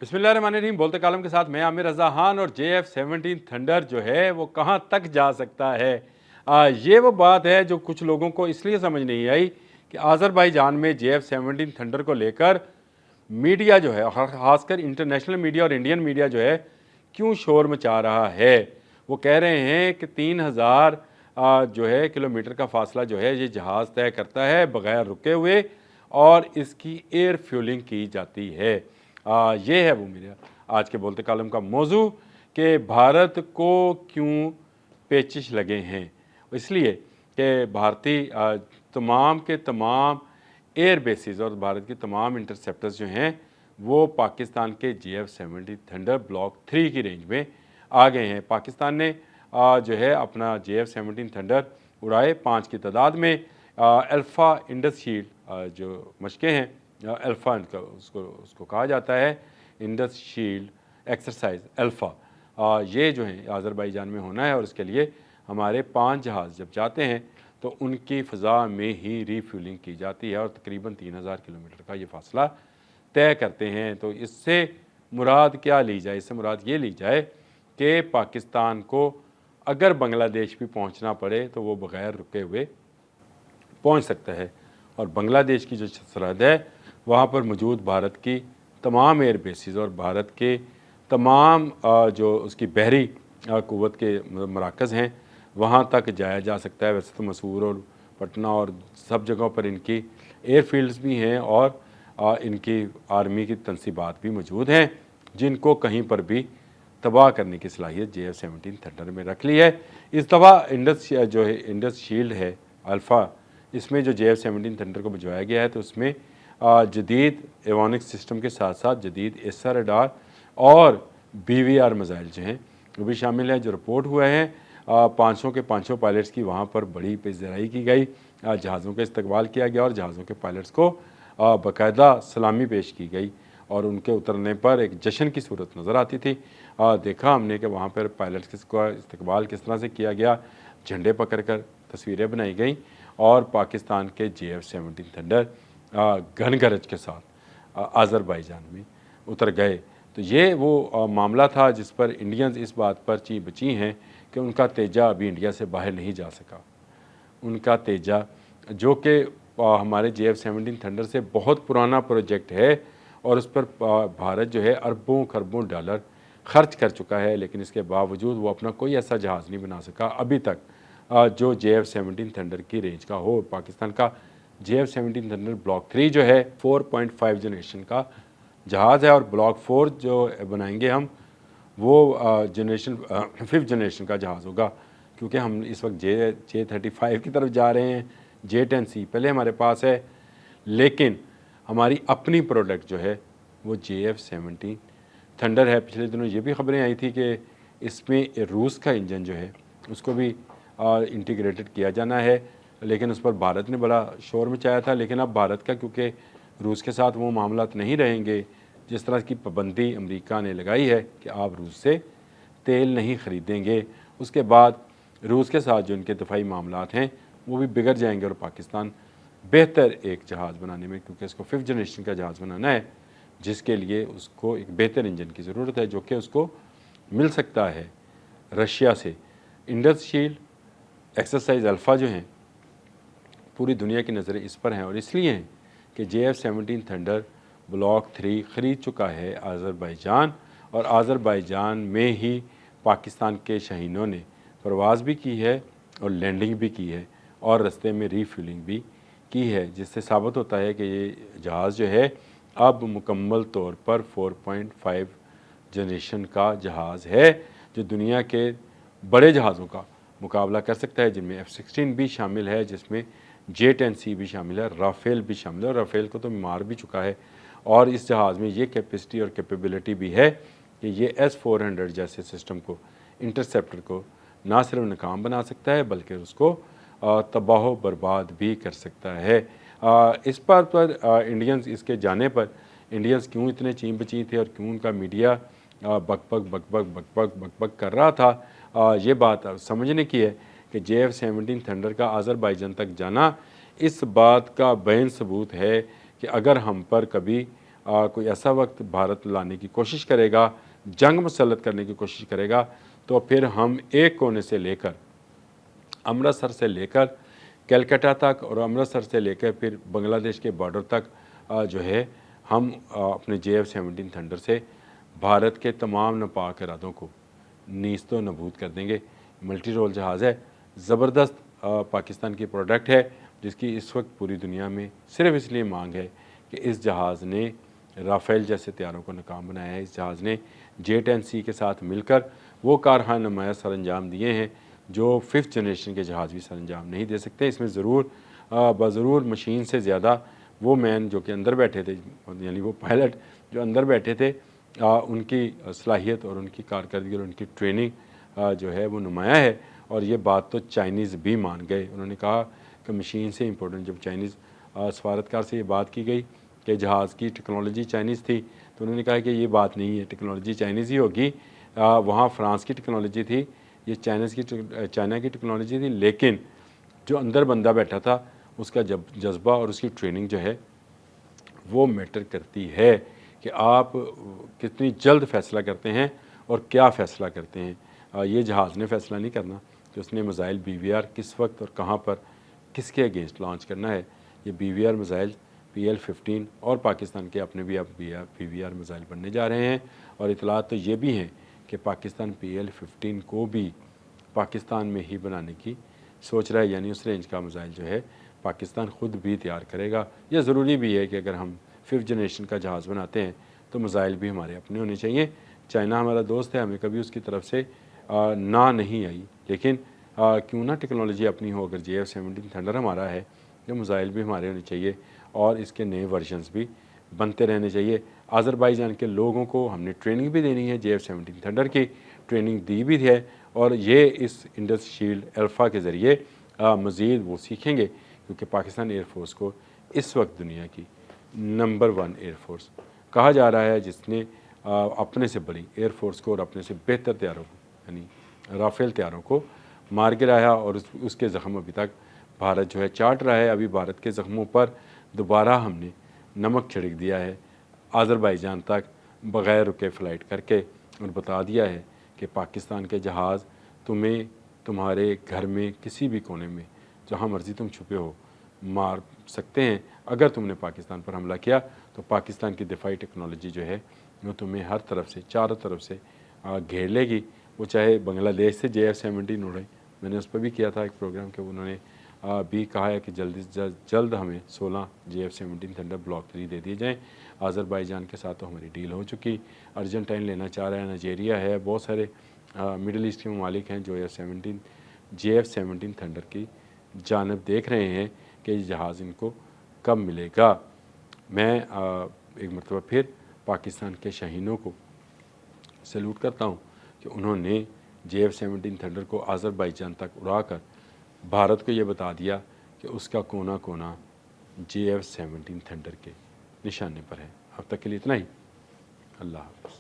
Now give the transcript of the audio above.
बिस्मिल्लाहिर्रहमानिर्रहीम। बोलते कालम के साथ मैं आमिर रज़ा खान। और JF-17 थंडर जो है वो कहाँ तक जा सकता है, ये वो बात है जो कुछ लोगों को इसलिए समझ नहीं आई कि आज़रबाईजान में JF-17 थंडर को लेकर मीडिया जो है, खासकर इंटरनेशनल मीडिया और इंडियन मीडिया जो है, क्यों शोर मचा रहा है। वो कह रहे हैं कि 3000 जो है किलोमीटर का फासला जो है ये जहाज़ तय करता है बग़ैर रुके हुए, और इसकी एयर फ्यूलिंग की जाती है। ये है वो मेरे आज के बोलते कालम का मौजू कि भारत को क्यों पेचिश लगे हैं। इसलिए कि भारतीय तमाम के तमाम एयर बेसिस और भारत के तमाम इंटरसेप्टर्स जो हैं वो पाकिस्तान के JF-17 थंडर ब्लॉक 3 की रेंज में आ गए हैं। पाकिस्तान ने जो है अपना JF-17 थंडर उड़ाए 5 की तादाद में। अल्फ़ा इंडस शील्ड जो मशक़ें हैं, अल्फ़ा उसको कहा जाता है, इंडस शील्ड एक्सरसाइज अल्फ़ा, ये जो है आज़रबाईजान में होना है। और इसके लिए हमारे 5 जहाज़ जब जाते हैं तो उनकी फ़ज़ा में ही रीफ्यूलिंग की जाती है और तकरीबन 3000 किलोमीटर का ये फ़ासला तय करते हैं। तो इससे मुराद क्या ली जाए? इससे मुराद ये ली जाए कि पाकिस्तान को अगर बांग्लादेश भी पहुंचना पड़े तो वो बग़ैर रुके हुए पहुंच सकता है। और बांग्लादेश की जो सरहद है वहाँ पर मौजूद भारत की तमाम एयर बेसिस और भारत के तमाम जो उसकी बहरी क़ुव्वत के मराकज़ हैं वहाँ तक जाया जा सकता है। वैसे तो मसूर और पटना और सब जगहों पर इनकी एयरफील्ड्स भी हैं और इनकी आर्मी की तनसीबात भी मौजूद हैं जिनको कहीं पर भी तबाह करने की सलाहियत JF-17 थंडर में रख ली है। इस दफ़ा इंडस जो है इंडस शील्ड है अल्फ़ा, इसमें जो JF-17 थंडर को भिजवाया गया है तो उसमें जदीद एवोनिक्स सिस्टम के साथ साथ जदीद एसआर रडार और BVR मिसाइल जो हैं वो भी शामिल है। जो रिपोर्ट हुआ है 500 के 500 पायलट्स की वहाँ पर बड़ी पेशदराई की गई, जहाज़ों का इस्तकबाल किया गया और जहाज़ों के पायलट्स को बाकायदा सलामी पेश की गई और उनके उतरने पर एक जश्न की सूरत नज़र आती थी। देखा हमने कि वहाँ पर पायलट्स का इस्तकबाल किस तरह से किया गया, झंडे पकड़ कर तस्वीरें बनाई गई और पाकिस्तान के JF-17 थंडर घन गरज के साथ आज़रबाईजान में उतर गए। तो ये वो मामला था जिस पर इंडियंस इस बात पर ची बची हैं कि उनका तेजा अभी इंडिया से बाहर नहीं जा सका। उनका तेजा जो कि हमारे JF-17 थंडर से बहुत पुराना प्रोजेक्ट है और उस पर भारत जो है अरबों खरबों डॉलर खर्च कर चुका है, लेकिन इसके बावजूद वो अपना कोई ऐसा जहाज़ नहीं बना सका अभी तक जो JF-17 थंडर की रेंज का हो। पाकिस्तान का JF-17 थंडर ब्लॉक 3 जो है 4.5 जनरेशन का जहाज़ है और ब्लॉक 4 जो बनाएंगे हम वो जनरेशन 5th जनरेशन का जहाज़ होगा, क्योंकि हम इस वक्त J35 की तरफ जा रहे हैं। J10C पहले हमारे पास है, लेकिन हमारी अपनी प्रोडक्ट जो है वो JF-17 थंडर है। पिछले दिनों ये भी खबरें आई थी कि इसमें रूस का इंजन जो है उसको भी इंटीग्रेटेड किया जाना है, लेकिन उस पर भारत ने बड़ा शोर मचाया था। लेकिन अब भारत का क्योंकि रूस के साथ वो मामलात नहीं रहेंगे, जिस तरह की पाबंदी अमेरिका ने लगाई है कि आप रूस से तेल नहीं ख़रीदेंगे, उसके बाद रूस के साथ जो इनके दफ़ाई मामलात हैं वो भी बिगड़ जाएंगे और पाकिस्तान बेहतर एक जहाज़ बनाने में, क्योंकि इसको 5th जनरेशन का जहाज़ बनाना है जिसके लिए उसको एक बेहतर इंजन की ज़रूरत है जो कि उसको मिल सकता है रशिया से। इंडस शील्ड एक्सरसाइज अल्फ़ा जो हैं पूरी दुनिया की नज़रें इस पर हैं और इसलिए हैं कि JF-17 थंडर ब्लॉक 3 ख़रीद चुका है आज़रबाईजान, और आज़रबाईजान में ही पाकिस्तान के शहीनों ने परवाज़ भी की है और लैंडिंग भी की है और रास्ते में रीफ्यूलिंग भी की है, जिससे साबित होता है कि ये जहाज़ जो है अब मुकम्मल तौर पर 4.5 जनरेशन का जहाज़ है जो दुनिया के बड़े जहाज़ों का मुकाबला कर सकता है, जिनमें F-16 भी शामिल है, जिसमें J10C भी शामिल है, राफ़ेल भी शामिल है। और राफ़ेल को तो मार भी चुका है और इस जहाज़ में ये कैपेसिटी और कैपेबिलिटी भी है कि ये S-400 जैसे सिस्टम को, इंटरसेप्टर को ना सिर्फ नाकाम बना सकता है बल्कि उसको तबाह बर्बाद भी कर सकता है। इस बात पर इंडियंस इसके जाने पर इंडियंस क्यों इतने चीं बची थे और क्यों उनका मीडिया बकबक कर रहा था, ये बात समझने की है कि JF-17 थंडर का आज़रबाईजान तक जाना इस बात का बैन सबूत है कि अगर हम पर कभी कोई ऐसा वक्त भारत लाने की कोशिश करेगा, जंग मुसल्लत करने की कोशिश करेगा, तो फिर हम एक कोने से लेकर अमृतसर से लेकर कलकत्ता तक और अमृतसर से लेकर फिर बांग्लादेश के बॉर्डर तक जो है हम अपने JF-17 थंडर से भारत के तमाम नापाक इरादों को नीस्तो नबूद कर देंगे। मल्टी रोल जहाज़ है, ज़बरदस्त पाकिस्तान की प्रोडक्ट है, जिसकी इस वक्त पूरी दुनिया में सिर्फ इसलिए मांग है कि इस जहाज़ ने राफ़ेल जैसे तैयारों को नाकाम बनाया है। इस जहाज़ ने J-10C के साथ मिलकर वो कारखाना नुमाया सर अंजाम दिए हैं जो 5th जनरेशन के जहाज़ भी सर अंजाम नहीं दे सकते। इसमें ज़रूर बज़रूर मशीन से ज़्यादा वो मैन जो कि अंदर बैठे थे, यानी वो पायलट जो अंदर बैठे थे, उनकी सलाहियत और उनकी कारकर्दगी और उनकी ट्रेनिंग जो है वो नुमाया है। और ये बात तो चाइनीज़ भी मान गए। उन्होंने कहा कि मशीन से इम्पोर्टेंट, जब चाइनीज़ सफारतकार से ये बात की गई कि जहाज़ की टेक्नोलॉजी चाइनीज़ थी, तो उन्होंने कहा कि ये बात नहीं है, टेक्नोलॉजी चाइनीज़ ही होगी। वहाँ फ्रांस की टेक्नोलॉजी थी, ये चाइना की टेक्नोलॉजी थी, लेकिन जो अंदर बंदा बैठा था उसका जज्बा और उसकी ट्रेनिंग जो है वो मैटर करती है कि आप कितनी जल्द फ़ैसला करते हैं और क्या फ़ैसला करते हैं। ये जहाज़ ने फ़ैसला नहीं करना कि उसने मिज़ाइल BVR किस वक्त और कहाँ पर किसके अगेंस्ट लॉन्च करना है। ये BVR मिज़ाइल PL-15 और पाकिस्तान के अपने भी अब BVR मिज़ाइल बनने जा रहे हैं। और इतलात तो ये भी हैं कि पाकिस्तान PL-15 को भी पाकिस्तान में ही बनाने की सोच रहा है, यानी उस रेंज का मिज़ाइल जो है पाकिस्तान ख़ुद भी तैयार करेगा। यह ज़रूरी भी है कि अगर हम 5th जनरेशन का जहाज़ बनाते हैं तो मिज़ाइल भी हमारे अपने होने चाहिए। चाइना हमारा दोस्त है, हमें कभी उसकी तरफ से ना नहीं आई, लेकिन क्यों ना टेक्नोलॉजी अपनी हो। अगर JF-17 थंडर हमारा है तो मिज़ाइल भी हमारे होने चाहिए और इसके नए वर्जन्स भी बनते रहने चाहिए। आज़रबाईजान के लोगों को हमने ट्रेनिंग भी देनी है, JF-17 थंडर की ट्रेनिंग दी भी है, और ये इस इंडस शील्ड अल्फ़ा के ज़रिए मज़ीद वो सीखेंगे, क्योंकि पाकिस्तान एयरफोर्स को इस वक्त दुनिया की नंबर 1 एयरफोर्स कहा जा रहा है, जिसने अपने से बड़ी एयरफोर्स को और अपने से बेहतर तैयारों को, यानी राफ़ेल तैयारों को मार गिराया। और उसके ज़ख्म अभी तक भारत जो है चाट रहा है। अभी भारत के ज़ख्मों पर दोबारा हमने नमक छिड़क दिया है आज़रबाईजान तक बग़ैर रुके फ़्लाइट करके, और बता दिया है कि पाकिस्तान के जहाज़ तुम्हें तुम्हारे घर में किसी भी कोने में जहाँ मर्ज़ी तुम छुपे हो मार सकते हैं। अगर तुमने पाकिस्तान पर हमला किया तो पाकिस्तान की दिफाई टेक्नोलॉजी जो है वो तुम्हें हर तरफ से, चारों तरफ से घेर लेगी। वो चाहे बांग्लादेश से JF-17 उड़े, मैंने उस पर भी किया था एक प्रोग्राम के, उन्होंने भी कहा है कि जल्द हमें 16 JF-17 थंडर ब्लॉक 3 दे दिए जाएँ। आज़रबाईजान के साथ तो हमारी डील हो चुकी, अर्जेंटाइन लेना चाह रहा है, नाइजीरिया है, बहुत सारे मिडल ईस्ट के ममालिक हैं जो JF-17 थंडर की जानब देख रहे हैं कि ये जहाज़ इनको कब मिलेगा। मैं एक मरतबा फिर पाकिस्तान के शाहीनों को सैल्यूट करता हूँ कि उन्होंने JF-17 थंडर को आज़रबाईजान तक उड़ाकर भारत को ये बता दिया कि उसका कोना कोना JF-17 थंडर के निशाने पर है। अब तक के लिए इतना ही। अल्लाह हाफ़िज़।